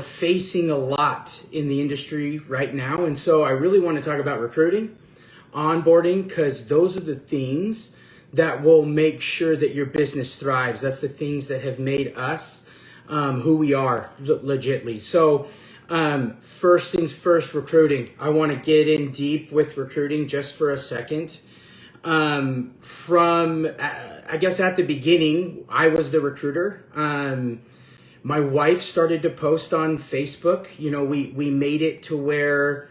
facing a lot in the industry right now. And so I really want to talk about recruiting, onboarding, because those are the things that will make sure that your business thrives. That's the things that have made us who we are legitly. So first things first, recruiting. I want to get in deep with recruiting just for a second. I guess at the beginning, I was the recruiter. My wife started to post on Facebook. You know, we made it to where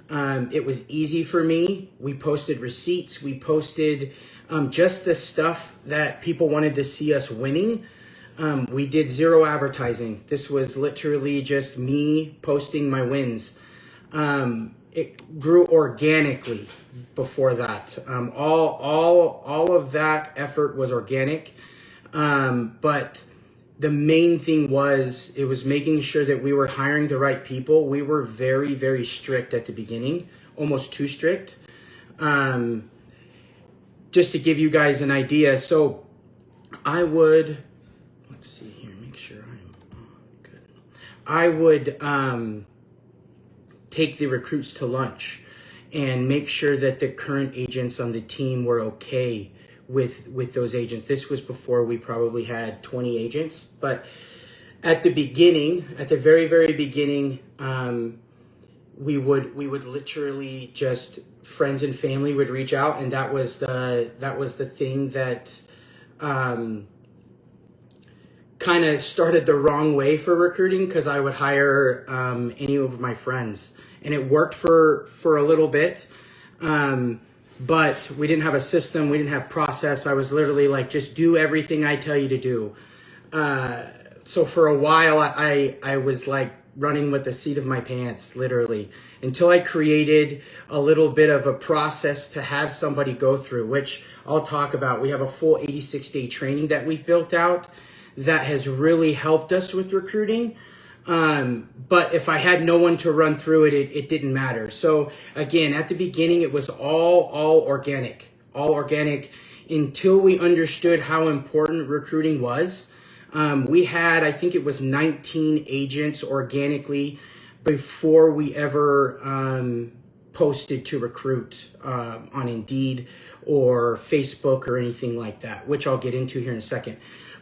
it was easy for me. We posted receipts. We posted just the stuff that people wanted to see us winning. We did zero advertising. This was literally just me posting my wins. It grew organically before that. All of that effort was organic. But the main thing was, it was making sure that we were hiring the right people. We were very, very strict at the beginning, almost too strict. Just to give you guys an idea. So I would, let's see here, make sure I'm good. I would take the recruits to lunch and make sure that the current agents on the team were okay with those agents. This was before we probably had 20 agents, but at the beginning, at the very, very beginning, we would literally just, friends and family would reach out, and that was the thing that kind of started the wrong way for recruiting, because I would hire any of my friends, and it worked for a little bit. But we didn't have a system. We didn't have process. I was literally like, just do everything I tell you to do. So for a while, I was like running with the seat of my pants, literally, until I created a little bit of a process to have somebody go through, which I'll talk about. We have a full 86-day training that we've built out that has really helped us with recruiting. But if I had no one to run through it, it didn't matter. So again, at the beginning, it was all organic until we understood how important recruiting was. We had, I think it was 19 agents organically before we ever posted to recruit on Indeed or Facebook or anything like that, which I'll get into here in a second.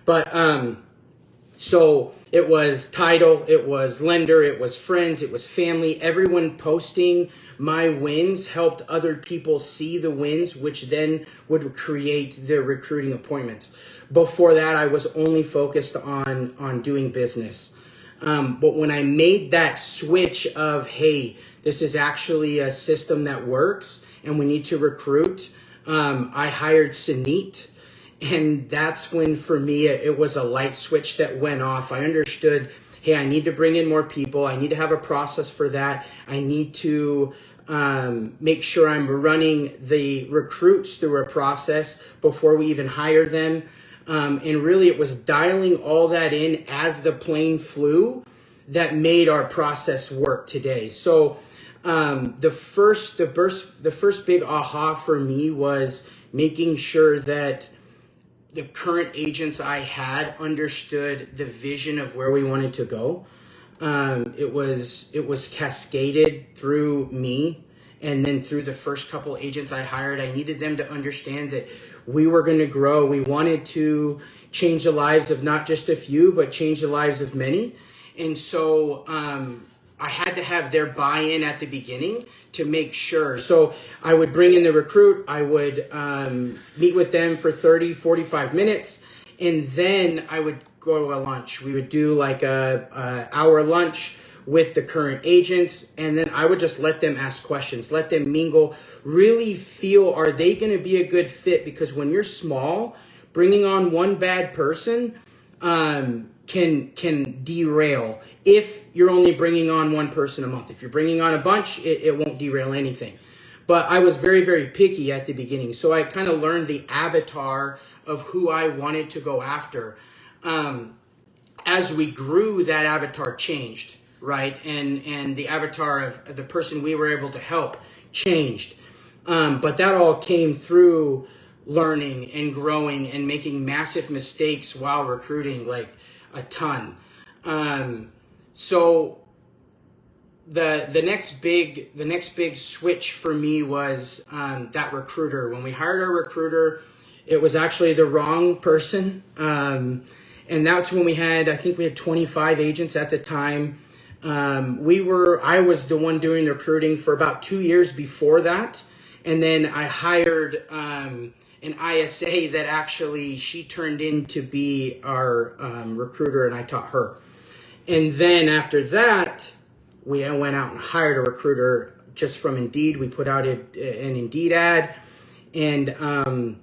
But so it was title, it was lender, it was friends, it was family. Everyone posting my wins helped other people see the wins, which then would create the recruiting appointments. Before that, I was only focused on doing business. But when I made that switch of, hey, this is actually a system that works and we need to recruit, I hired Sunit. And that's when, for me, it was a light switch that went off. I understood, hey, I need to bring in more people. I need to have a process for that. I need to make sure I'm running the recruits through a process before we even hire them. And really, it was dialing all that in as the plane flew that made our process work today. So the first big aha for me was making sure that the current agents I had understood the vision of where we wanted to go. It was cascaded through me, and then through the first couple agents I hired. I needed them to understand that we were going to grow. We wanted to change the lives of not just a few, but change the lives of many. And so I had to have their buy-in at the beginning to make sure. So I would bring in the recruit, I would meet with them for 30, 45 minutes, and then I would go to a lunch. We would do like a hour lunch with the current agents, and then I would just let them ask questions, let them mingle, really feel, are they going to be a good fit? Because when you're small, bringing on one bad person can derail. If you're only bringing on one person a month, if you're bringing on a bunch, it won't derail anything. But I was very, very picky at the beginning. So I kind of learned the avatar of who I wanted to go after. As we grew, that avatar changed, right? And the avatar of the person we were able to help changed. But that all came through learning and growing and making massive mistakes while recruiting, like a ton. So the next big switch for me was that recruiter. When we hired our recruiter, it was actually the wrong person, and that's when I think we had 25 agents at the time. I was the one doing recruiting for about 2 years before that, and then I hired an ISA that actually she turned in to be our recruiter, and I taught her. And then after that, we went out and hired a recruiter just from Indeed. We put out an Indeed ad, and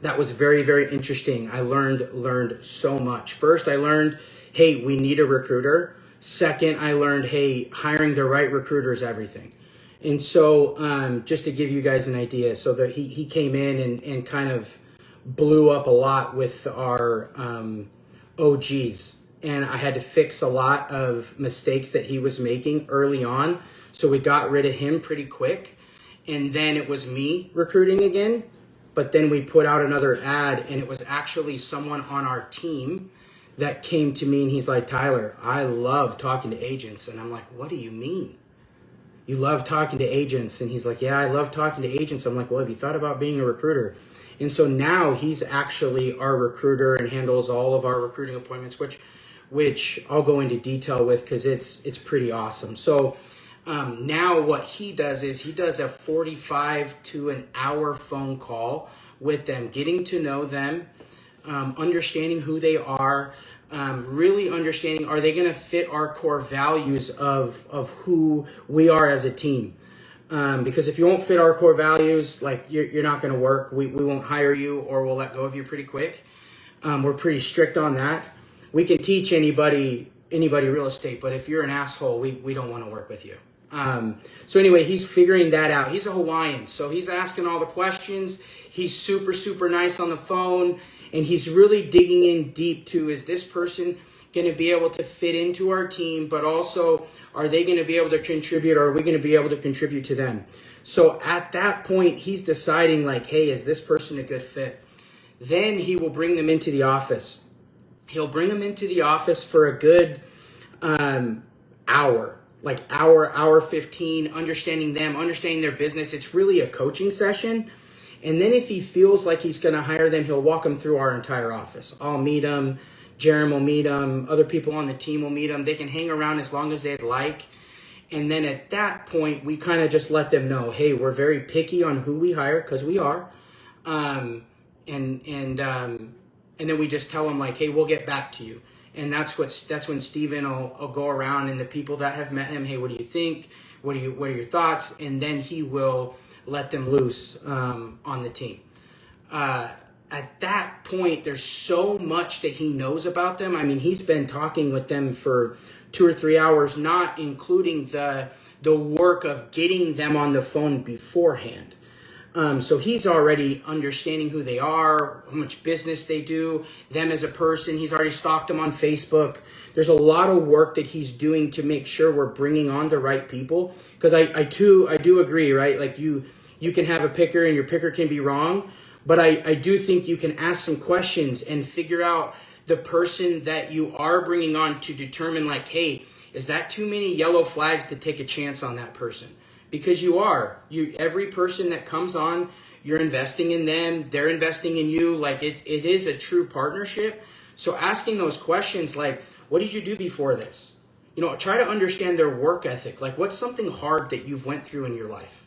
that was very, very interesting. I learned so much. First, I learned, hey, we need a recruiter. Second, I learned, hey, hiring the right recruiter is everything. And so just to give you guys an idea, so that he came in and kind of blew up a lot with our OGs. And I had to fix a lot of mistakes that he was making early on. So we got rid of him pretty quick. And then it was me recruiting again. But then we put out another ad, and it was actually someone on our team that came to me, and he's like, Tyler, I love talking to agents. And I'm like, what do you mean? You love talking to agents? And he's like, yeah, I love talking to agents. I'm like, well, have you thought about being a recruiter? And so now he's actually our recruiter and handles all of our recruiting appointments, which I'll go into detail with because it's pretty awesome. So now what he does is he does a 45 to an hour phone call with them, getting to know them, understanding who they are, really understanding, are they going to fit our core values of who we are as a team? Because if you won't fit our core values, like you're not going to work. We won't hire you, or we'll let go of you pretty quick. We're pretty strict on that. We can teach anybody real estate, but if you're an asshole, we don't want to work with you. So anyway, he's figuring that out. He's a Hawaiian, so he's asking all the questions. He's super, super nice on the phone, and he's really digging in deep to, is this person going to be able to fit into our team, but also, are they going to be able to contribute, or are we going to be able to contribute to them? So at that point, he's deciding like, hey, is this person a good fit? Then he will bring them into the office. He'll bring them into the office for a good hour, like hour 15, understanding them, understanding their business. It's really a coaching session. And then if he feels like he's going to hire them, he'll walk them through our entire office. I'll meet them. Jerem will meet them. Other people on the team will meet them. They can hang around as long as they'd like. And then at that point, we kind of just let them know, hey, we're very picky on who we hire, because we are. And then we just tell them like, hey, we'll get back to you. And that's when Steven will go around, and the people that have met him, hey, what do you think? What are your thoughts? And then he will let them loose on the team. At that point, there's so much that he knows about them. I mean, he's been talking with them for 2 or 3 hours, not including the work of getting them on the phone beforehand. So he's already understanding who they are, how much business they do, them as a person. He's already stalked them on Facebook. There's a lot of work that he's doing to make sure we're bringing on the right people. Because I do agree, right? Like you can have a picker, and your picker can be wrong. But I do think you can ask some questions and figure out the person that you are bringing on to determine like, hey, is that too many yellow flags to take a chance on that person? Because every person that comes on, you're investing in them, they're investing in you. Like it is a true partnership. So asking those questions like, what did you do before this? Try to understand their work ethic. Like, what's something hard that you've went through in your life?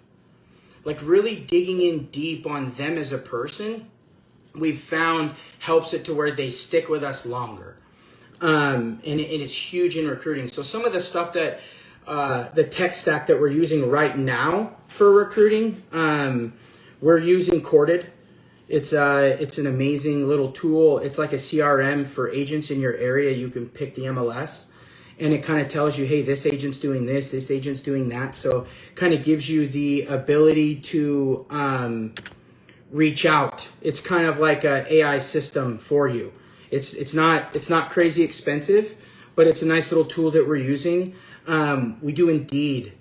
Like really digging in deep on them as a person, we've found helps it to where they stick with us longer. And it's huge in recruiting. So some of the stuff that the tech stack that we're using right now for recruiting, we're using Corded. It's an amazing little tool. It's like a CRM for agents in your area. You can pick the MLS, and it kind of tells you, hey, this agent's doing this agent's doing that. So kind of gives you the ability to reach out. It's kind of like an AI system for you. It's not crazy expensive, but it's a nice little tool that we're using. We do Indeed,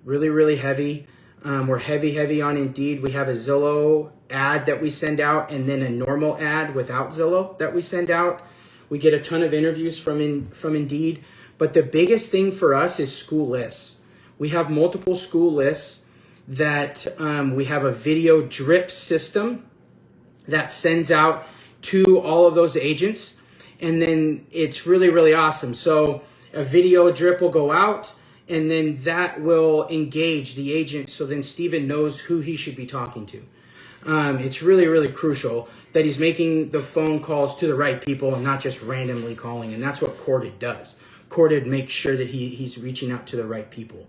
really, really heavy. We're heavy on Indeed. We have a Zillow ad that we send out, and then a normal ad without Zillow that we send out. We get a ton of interviews from Indeed, But the biggest thing for us is school lists. We have multiple school lists that we have a video drip system that sends out to all of those agents. And then it's really, really awesome. So a video drip will go out, and then that will engage the agent. So then Steven knows who he should be talking to. It's really, really crucial that he's making the phone calls to the right people and not just randomly calling. And that's what Corded does. Corded makes sure that he's reaching out to the right people.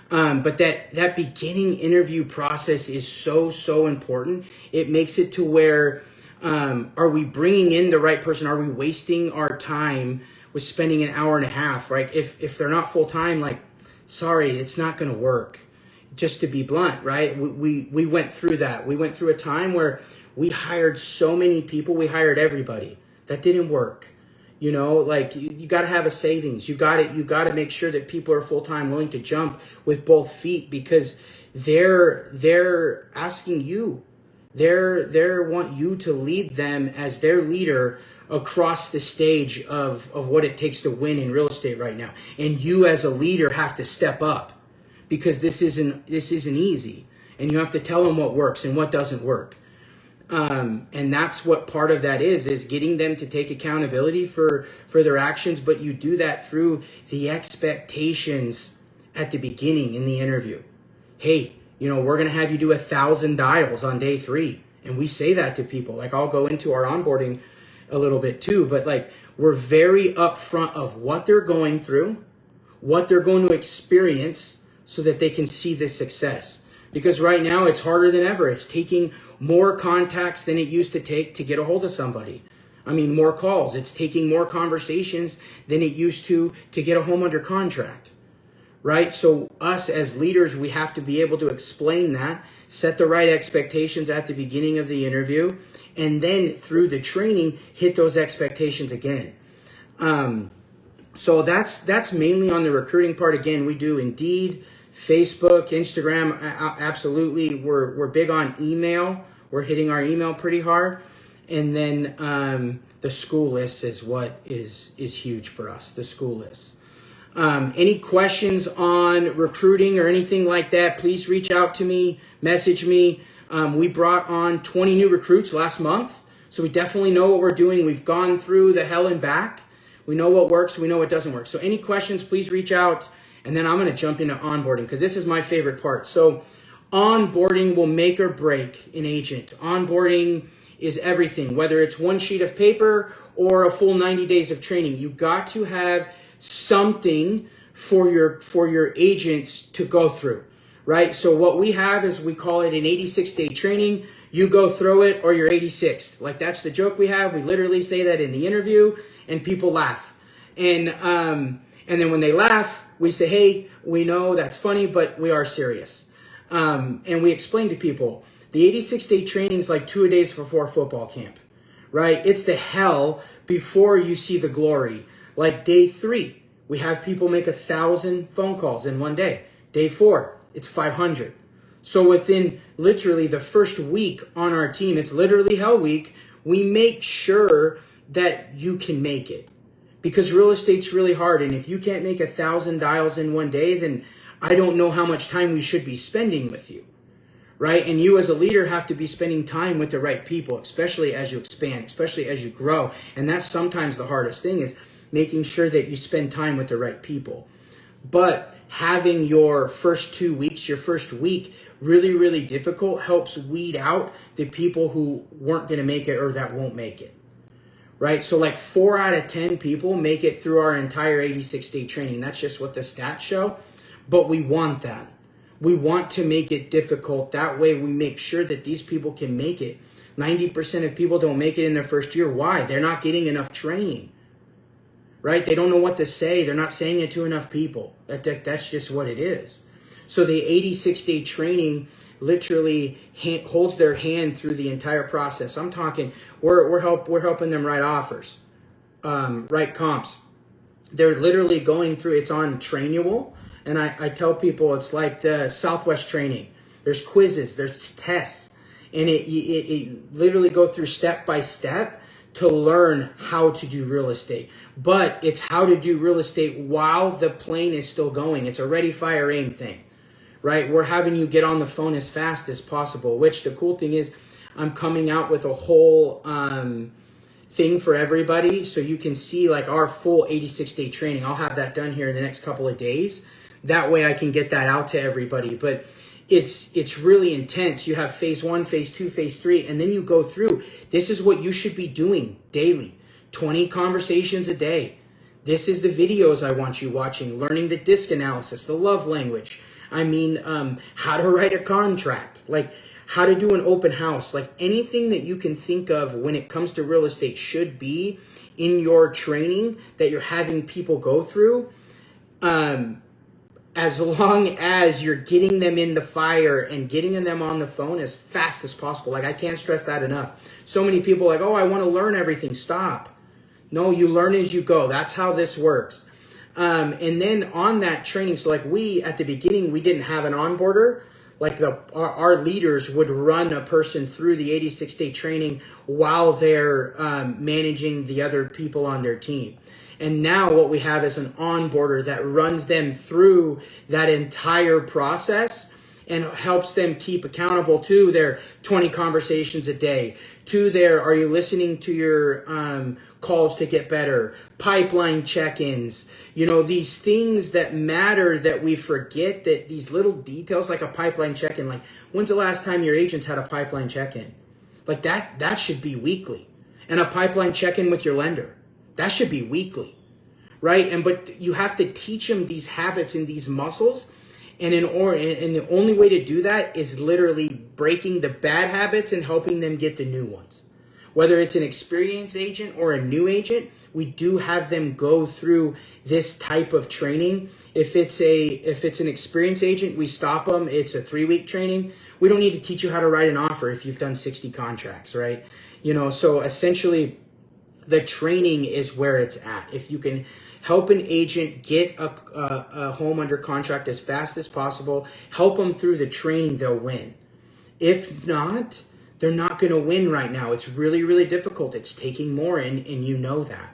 But that beginning interview process is so important. It makes it to where, are we bringing in the right person? Are we wasting our time with spending an hour and a half, right? If they're not full time, like, sorry, it's not going to work. Just to be blunt, right? We went through that. We went through a time where we hired so many people. We hired everybody. That didn't work. You know, like you got to have a savings. You got to make sure that people are full time, willing to jump with both feet, because they're asking you. They want you to lead them as their leader across the stage of what it takes to win in real estate right now. And you as a leader have to step up, because this isn't easy, and you have to tell them what works and what doesn't work. And that's what part of that is getting them to take accountability for their actions. But you do that through the expectations at the beginning in the interview. Hey, we're going to have you do 1,000 dials on day 3. And we say that to people. Like, I'll go into our onboarding a little bit too, but like, we're very upfront of what they're going through, what they're going to experience, so that they can see the success. Because right now it's harder than ever. It's taking more contacts than it used to take to get a hold of somebody. I mean, more calls. It's taking more conversations than it used to get a home under contract, right? So us as leaders, we have to be able to explain that, set the right expectations at the beginning of the interview, and then through the training, hit those expectations again. So that's mainly on the recruiting part. Again, we do Indeed, Facebook, Instagram. Absolutely. We're big on email. We're hitting our email pretty hard. And then the school list is what is huge for us, the school list. Any questions on recruiting or anything like that, please reach out to me, message me. We brought on 20 new recruits last month, so we definitely know what we're doing. We've gone through the hell and back. We know what works, we know what doesn't work. So any questions, please reach out. And then I'm going to jump into onboarding, because this is my favorite part. So onboarding will make or break an agent. Onboarding is everything, whether it's one sheet of paper or a full 90 days of training. You got to have something for your agents to go through, right? So what we have is, we call it an 86-day training. You go through it or you're 86th. Like, that's the joke we have. We literally say that in the interview, and people laugh. And then when they laugh, we say, hey, we know that's funny, but we are serious. And we explain to people, the 86-day training is like 2 days before football camp, right? It's the hell before you see the glory. Like day 3, we have people make 1,000 phone calls in one day. Day 4, it's 500. So within literally the first week on our team, it's literally hell week, we make sure that you can make it. Because real estate's really hard, and if you can't make 1,000 dials in one day, then I don't know how much time we should be spending with you, right? And you as a leader have to be spending time with the right people, especially as you expand, especially as you grow. And that's sometimes the hardest thing, is making sure that you spend time with the right people. But having your first 2 weeks, your first week, really, really difficult, helps weed out the people who weren't going to make it or that won't make it. Right? So like 4 out of 10 people make it through our entire 86-day training. That's just what the stats show. But we want that. We want to make it difficult. That way we make sure that these people can make it. 90% of people don't make it in their first year. Why? They're not getting enough training. Right? They don't know what to say. They're not saying it to enough people. That's just what it is. So the 86-day training literally holds their hand through the entire process. I'm talking, we're helping them write offers, write comps. They're literally going through, it's on Trainual. And I tell people it's like the Southwest training. There's quizzes, there's tests, and it literally go through step by step to learn how to do real estate. But it's how to do real estate while the plane is still going. It's a ready, fire, aim thing, right? We're having you get on the phone as fast as possible, which the cool thing is I'm coming out with a whole thing for everybody. So you can see like our full 86-day training. I'll have that done here in the next couple of days. That way I can get that out to everybody. But it's really intense. You have phase 1, phase 2, phase 3, and then you go through. This is what you should be doing daily. 20 conversations a day. This is the videos I want you watching. Learning the DISC analysis, the love language. I mean, how to write a contract, like how to do an open house, like anything that you can think of when it comes to real estate should be in your training that you're having people go through. As long as you're getting them in the fire and getting them on the phone as fast as possible. Like I can't stress that enough. So many people are like, oh, I want to learn everything. Stop. No, you learn as you go. That's how this works. And then on that training, so like we, at the beginning, we didn't have an onboarder. Like our leaders would run a person through the 86-day training while they're managing the other people on their team. And now what we have is an onboarder that runs them through that entire process and helps them keep accountable to their 20 conversations a day, to their, are you listening to your calls to get better, pipeline check-ins, you know, these things that matter that we forget, that these little details like a pipeline check-in, like when's the last time your agents had a pipeline check-in? Like that should be weekly. And a pipeline check-in with your lender. That should be weekly, right? But you have to teach them these habits and these muscles. And the only way to do that is literally breaking the bad habits and helping them get the new ones. Whether it's an experienced agent or a new agent, we do have them go through this type of training. If it's an experienced agent, we stop them. It's a 3-week training. We don't need to teach you how to write an offer if you've done 60 contracts, right? You know, so essentially, the training is where it's at. If you can help an agent get a home under contract as fast as possible, help them through the training, they'll win. If not, they're not going to win right now. It's really, really difficult. It's taking more, and you know that.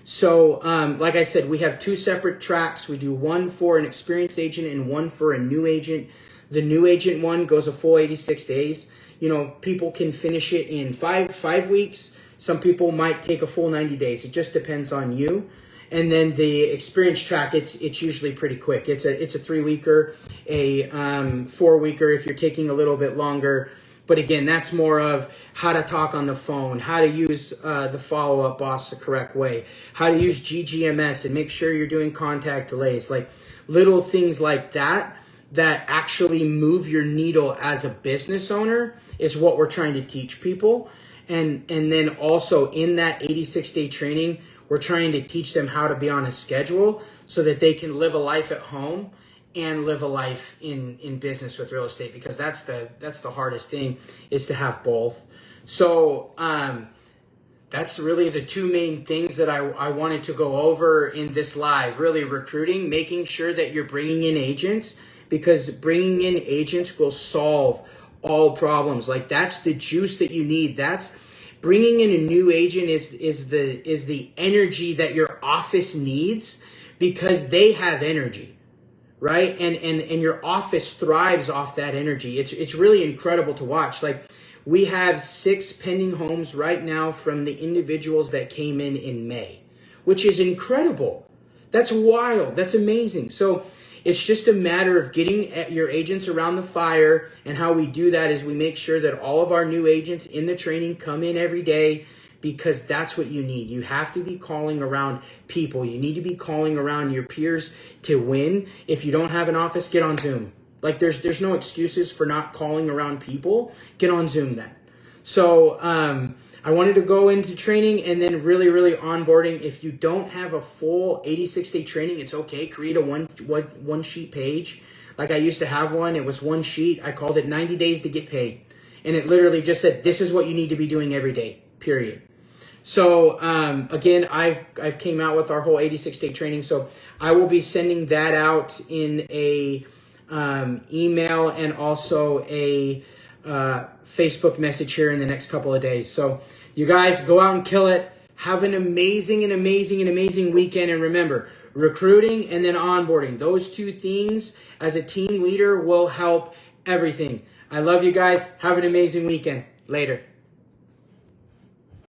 So, like I said, we have 2 separate tracks. We do one for an experienced agent and one for a new agent. The new agent one goes a full 86 days. You know, people can finish it in five weeks. Some people might take a full 90 days. It just depends on you. And then the experience track, it's usually pretty quick. It's a 3-weeker, a 4-weeker if you're taking a little bit longer. But again, that's more of how to talk on the phone, how to use the follow-up boss the correct way, how to use GGMS and make sure you're doing contact delays, like little things like that actually move your needle as a business owner is what we're trying to teach people. And then also in that 86-day training, we're trying to teach them how to be on a schedule so that they can live a life at home and live a life in business with real estate, because that's the hardest thing, is to have both. So that's really the 2 main things that I wanted to go over in this live. Really, recruiting, making sure that you're bringing in agents, because bringing in agents will solve all problems. Like that's the juice that you need. That's bringing in a new agent is the energy that your office needs, because they have energy, right? And your office thrives off that energy. It's really incredible to watch. Like we have 6 pending homes right now from the individuals that came in May, which is incredible. That's wild. That's amazing. So it's just a matter of getting your agents around the fire. And how we do that is we make sure that all of our new agents in the training come in every day, because that's what you need. You have to be calling around people. You need to be calling around your peers to win. If you don't have an office, get on Zoom. Like there's no excuses for not calling around people. Get on Zoom then. So I wanted to go into training and then really, really onboarding. If you don't have a full 86-day training, it's okay. Create a one sheet page. Like I used to have one. It was 1 sheet. I called it 90 days to get paid. And it literally just said, this is what you need to be doing every day, period. So again, I've came out with our whole 86-day training. So I will be sending that out in a email and also a Facebook message here in the next couple of days. So You guys go out and kill it. Have an amazing weekend. And remember, recruiting and then onboarding. Those two things as a team leader will help everything. I love you guys. Have an amazing weekend. Later.